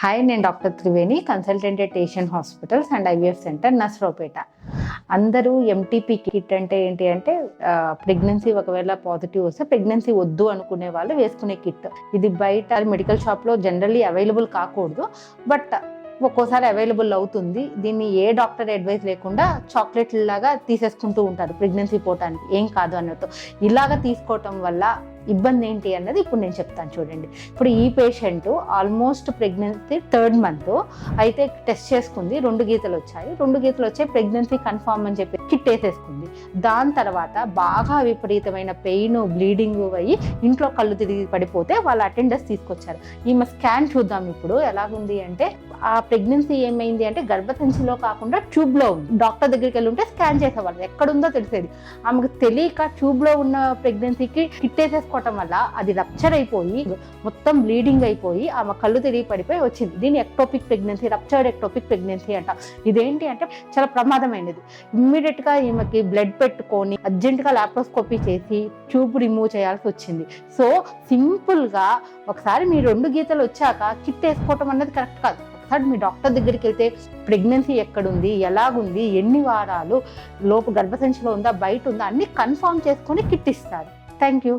Hi, నేను doctor Triveni, consultant at Asian hospitals and IVF centre, Narasaraopet. అందరూ MTP kit అంటే ఏంటి అంటే ప్రెగ్నెన్సీ ఒకవేళ పాజిటివ్ వస్తే ప్రెగ్నెన్సీ వద్దు అనుకునే వాళ్ళు వేసుకునే కిట్. ఇది బయట మెడికల్ షాప్లో జనరల్లీ అవైలబుల్ కాకూడదు, బట్ ఒక్కోసారి అవైలబుల్ అవుతుంది. దీన్ని ఏ డాక్టర్ అడ్వైస్ లేకుండా చాక్లెట్ లాగా తీసేసుకుంటూ ఉంటారు ప్రెగ్నెన్సీ పోవటానికి, ఏం కాదు అన్నట్టు. ఇలాగ తీసుకోవటం వల్ల ఇబ్బంది ఏంటి అన్నది ఇప్పుడు నేను చెప్తాను చూడండి. ఇప్పుడు ఈ patient almost pregnancy 3rd month అయితే టెస్ట్ చేసుకుంది, 2 గీతలు వచ్చాయి. 2 గీతలు వచ్చాయి, ప్రెగ్నెన్సీ కన్ఫర్మ్ అని చెప్పి కిట్ వేసేసుకుంది. దాని తర్వాత బాగా విపరీతమైన పెయిన్, బ్లీడింగ్ అయ్యి ఇంట్లో కళ్ళు తిరిగి పడిపోతే వాళ్ళ అటెండర్స్ తీసుకొచ్చారు. ఈమె స్కాన్ చూద్దాం ఇప్పుడు ఎలాగుంది అంటే, ఆ ప్రెగ్నెన్సీ ఏమైంది అంటే గర్భసంచిలో కాకుండా ట్యూబ్లో ఉంది. డాక్టర్ దగ్గరికి వెళ్ళి ఉంటే స్కాన్ చేసేవాళ్ళు, ఎక్కడుందో తెలిసేది. ఆమెకు తెలియక ట్యూబ్లో ఉన్న ప్రెగ్నెన్సీకి కిట్ వేసేసుకోవటం వల్ల అది రప్చర్ అయిపోయి మొత్తం బ్లీడింగ్ అయిపోయి ఆమె కళ్ళు తిరిగి పడిపోయి వచ్చింది. దీన్ని ectopic pregnancy, ruptured ectopic pregnancy అంట. ఇదేంటి అంటే చాలా ప్రమాదమైనది. ఇమ్మీడియట్ గా ఈమెకి బ్లడ్ పెట్టుకొని అర్జెంట్ గా లాప్రోస్కోపీ చేసి ట్యూబ్ రిమూవ్ చేయాల్సి వచ్చింది. సో సింపుల్ గా ఒకసారి మీ 2 గీతలు వచ్చాక కిట్ వేసుకోవటం అనేది కరెక్ట్ కాదు. ఒకసారి మీ డాక్టర్ దగ్గరికి వెళ్తే ప్రెగ్నెన్సీ ఎక్కడుంది, ఎలాగుంది, ఎన్ని వారాలు లోపు గర్భసంచిలో ఉందా, బయట ఉందా అన్ని కన్ఫర్మ్ చేసుకొని కిట్ ఇస్తారు. Thank you.